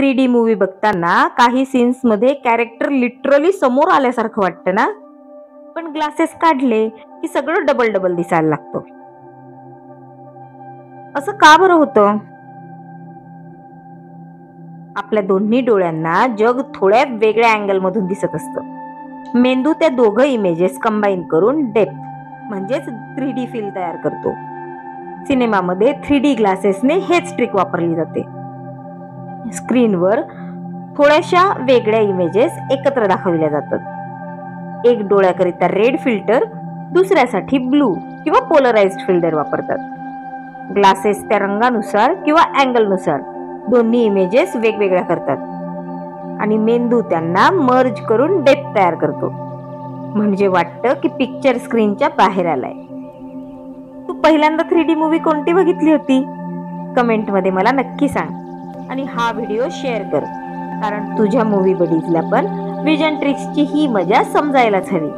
3D movie बघताना काही scenes मध्ये कॅरेक्टर लिटरली समोर आल्यासारखं वाटतं ना, पण ग्लासेस काढले की सगळं डबल डबल दिसायला लागतं. असं का बरं होतं? आपल्या दोन्ही डोळ्यांना जग थोड्या वेगळ्या अँगल मधून दिसत असतं. मेंदू त्या दोघं इमेजेस कंबाईन करून डेप्थ म्हणजेच 3D फील तयार करतो. सिनेमामध्ये 3D ग्लासेसने हेच ट्रिक वापरली जाते. स्क्रीनवर थोड्याशा वेगळ्या इमेजेस एकत्र दाखवल्या जातात. एक डोळ्याकरिता रेड फिल्टर, दुसऱ्यासाठी ब्लू किंवा पोलराइज्ड फिल्टर वापरतात. ग्लासेस त्या रंगानुसार किंवा अँगलनुसार दोन्ही इमेजेस वेगवेगळ्या करतात आणि मेंदू त्यांना मर्ज करून डेप्थ तयार करतो. म्हणजे वाटतं की पिक्चर स्क्रीनच्या बाहेर आलाय. तू पहिल्यांदा 3D मूवी कोणती बघितली होती? कमेंटमध्ये मला नक्की सांग आणि हा व्हिडिओ शेअर कर, कारण तुझ्या मूवी बडीजला पण विजन ट्रिक्सची ही मजा समजायलाच हवी.